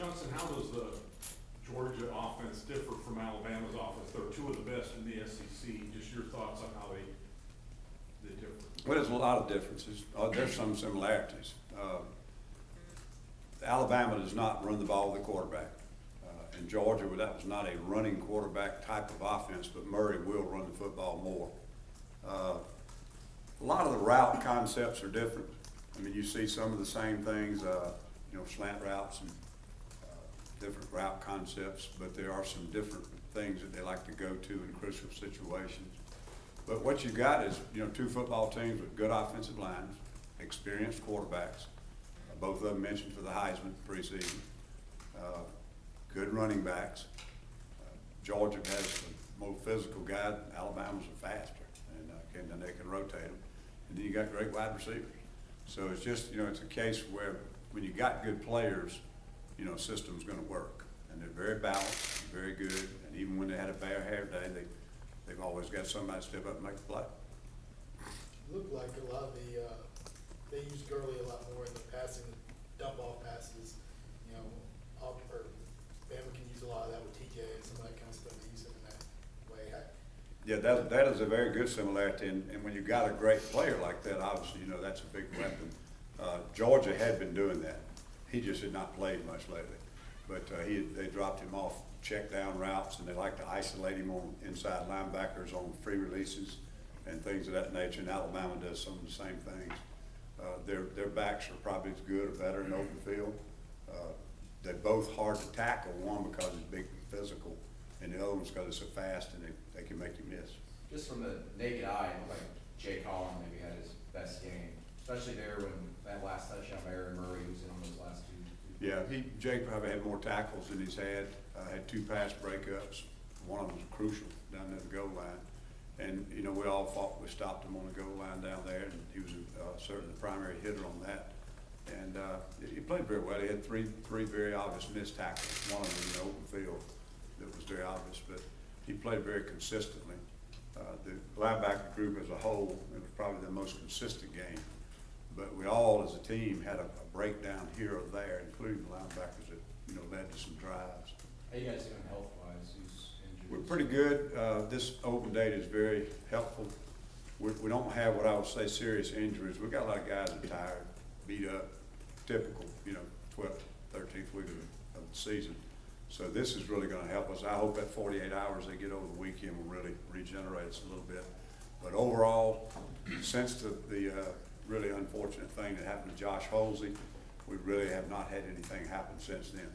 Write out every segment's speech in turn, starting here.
Johnson, how does the Georgia offense differ from Alabama's offense? They're two of the best in the SEC. Just your thoughts on how they differ. Well, there's a lot of differences. There's some similarities. Alabama does not run the ball with the quarterback. In Georgia, that was not a running quarterback type of offense, but Murray will run the football more. A lot of the route concepts are different. I mean, you see some of the same things, slant routes and different route concepts, but there are some different things that they like to go to in crucial situations. But what you got is, two football teams with good offensive lines, experienced quarterbacks, both of them mentioned for the Heisman preseason, good running backs. Georgia has the more physical guy. Alabama's are faster, and then they can rotate them. And then you got great wide receivers. So it's just, it's a case where when you got good players, a system's going to work. And they're very balanced, very good. And even when they had a bad hair day, they've always got somebody to step up and make a play. It looked like a lot of they used Gurley a lot more in the passing, dump off passes. Or Bama can use a lot of that with TJ and some of that kind of stuff. They use him in that way. Yeah, that is a very good similarity. And when you got a great player like that, obviously, that's a big weapon. Georgia had been doing that. He just had not played much lately. But they dropped him off check down routes, and they like to isolate him on inside linebackers on free releases and things of that nature. And Alabama does some of the same things. Their backs are probably as good or better in open field. They're both hard to tackle, one because it's big and physical, and the other one's because it's so fast and they can make you miss. Just from the naked eye, it looked like Jay Collin maybe had his best game, especially there when that last touchdown by Aaron Murray was in on those last two. Yeah, Jay probably had more tackles than he's had. Had 2 pass breakups. One of them was crucial down at the goal line. And, we all thought we stopped him on the goal line down there, and he was certainly the primary hitter on that. And he played very well. He had three very obvious missed tackles, one of them in the open field that was very obvious, but he played very consistently. The linebacker group as a whole, it was probably the most consistent game. But we all, as a team, had a breakdown here or there, including the linebackers that, led to some drives. How you guys doing health-wise? Who's injured? We're pretty good. This open date is very helpful. We don't have what I would say serious injuries. We've got a lot of guys that are tired, beat up, typical, 12th, 13th week of the season. So this is really going to help us. I hope that 48 hours they get over the weekend will really regenerate us a little bit. But overall, since the really unfortunate thing that happened to Josh Holsey, we really have not had anything happen since then.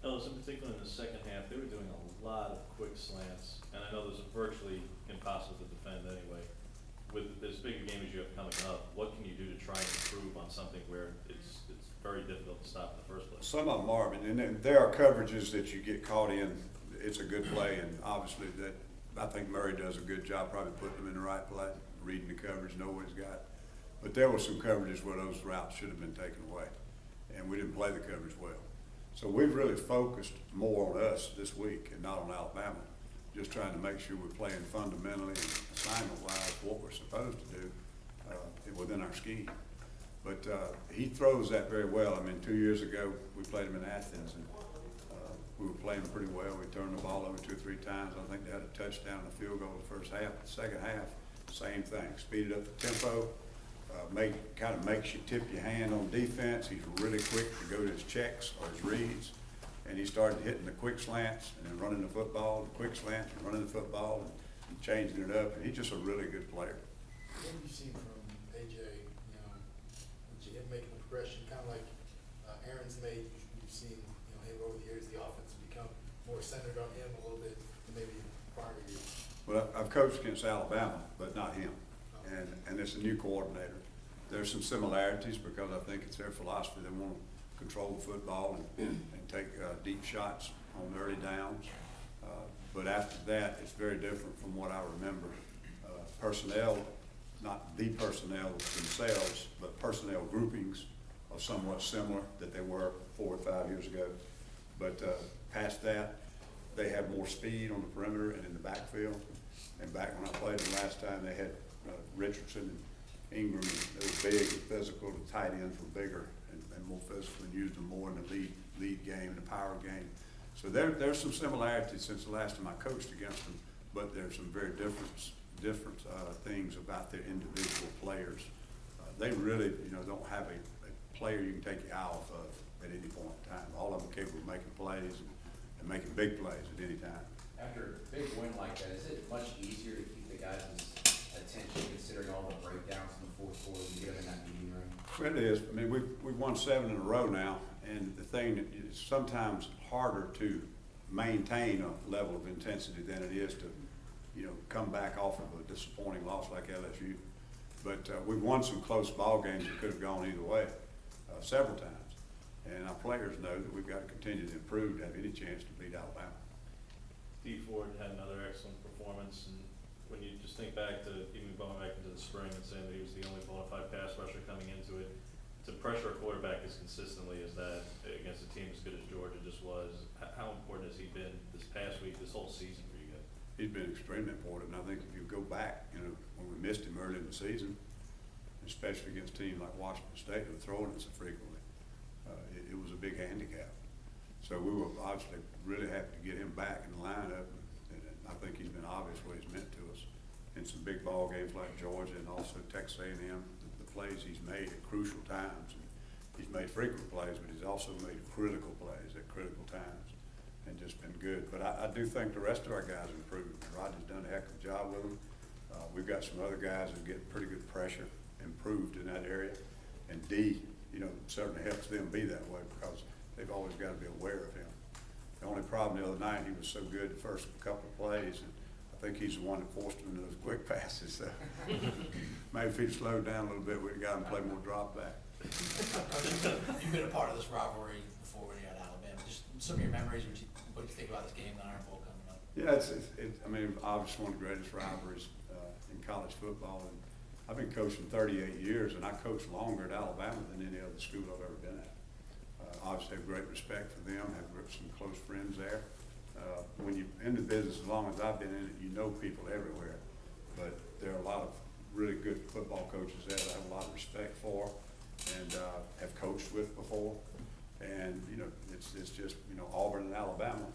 Ellis, in particular in the second half, they were doing a lot of quick slants, and I know those are virtually impossible to defend anyway. With as big a game as you have coming up, what can you do to try and improve on something where it's very difficult to stop in the first place? Some of them are, and then there are coverages that you get caught in. It's a good play, and obviously that I think Murray does a good job probably putting them in the right play, reading the coverage, know what he's got. But there were some coverages where those routes should have been taken away, and we didn't play the coverage well. So we've really focused more on us this week and not on Alabama, just trying to make sure we're playing fundamentally and assignment-wise what we're supposed to do within our scheme. But he throws that very well. I mean, 2 years ago, we played him in Athens, and we were playing pretty well. We turned the ball over 2 or 3 times. I think they had a touchdown and a field goal the first half. The second half, same thing. Speeded up the tempo, kind of makes you tip your hand on defense. He's really quick to go to his checks or his reads. And he started hitting the quick slants and then running the football, the quick slants and running the football and changing it up. And he's just a really good player. What have you seen from AJ, him making the progression, kind of like Aaron's made? You've seen, him over the years, the offense has become more centered on him a little bit than maybe prior years. Well, I've coached against Alabama, but not him. And it's a new coordinator. There's some similarities because I think it's their philosophy. They want to control the football and take deep shots on early downs. But after that, it's very different from what I remember. Personnel, not the personnel themselves, but personnel groupings are somewhat similar that they were 4 or 5 years ago. But past that, they have more speed on the perimeter and in the backfield. And back when I played them last time, they had Richardson and Ingram. They were big and physical. The tight ends were bigger and more physical and used them more in the lead game and the power game. So there's some similarities since the last time I coached against them, but there's some very different things about their individual players. They really, don't have a player you can take your eye off of at any point in time. All of them are capable of making plays and making big plays at any time. After a big win like that, is it much easier to keep the guys' attention considering all the breakdowns in the fourth quarter and get them in that meeting room? Well, it is. I mean, we've won 7 in a row now, and the thing that is sometimes harder to maintain a level of intensity than it is to, come back off of a disappointing loss like LSU. But we've won some close ball games that could have gone either way several times, and our players know that we've got to continue to improve to have any chance to beat Alabama. D Ford had another excellent performance, and when you just think back to even going back into the spring and saying that he was the only bona fide pass rusher coming into it, to pressure a quarterback as consistently as that against a team as good as Georgia just was, how important has he been this past week, this whole season for you guys? He's been extremely important, and I think if you go back, when we missed him early in the season, especially against teams like Washington State who were throwing it so frequently, it was a big handicap. So we were obviously really happy to get him back in the lineup, and I think he's been obvious what he's meant to us in some big ball games like Georgia and also Texas A&M. The plays he's made at crucial times. And he's made frequent plays, but he's also made critical plays at critical times and just been good. But I do think the rest of our guys improved. Rodney's done a heck of a job with them. We've got some other guys that get pretty good pressure, improved in that area. And D, certainly helps them be that way because they've always got to be aware of him. The only problem the other night, he was so good the first couple of plays, and I think he's the one that forced him into those quick passes. So maybe if he'd slowed down a little bit, we'd have got him to play more drop back. You've been a part of this rivalry before when you're at Alabama. Just some of your memories, what do you think about this game, the Iron Bowl coming up? Yeah, obviously one of the greatest rivalries in college football. And I've been coaching 38 years, and I coached longer at Alabama than any other school I've ever been at. Obviously have great respect for them, have some close friends there. When you're in the business as long as I've been in it, you know people everywhere. But there are a lot of really good football coaches there that I have a lot of respect for and have coached with before. And, it's just, Auburn and Alabama,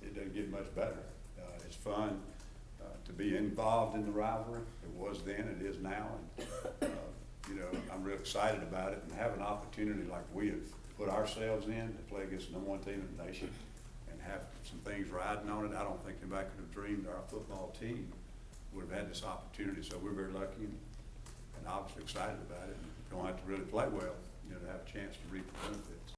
it doesn't get much better. It's fun to be involved in the rivalry. It was then, it is now. And, I'm real excited about it and have an opportunity like we have put ourselves in to play against the #1 team in the nation and have some things riding on it. I don't think anybody could have dreamed our football team would have had this opportunity. So we're very lucky and obviously excited about it. And going to have to really play well, to have a chance to reap the benefits.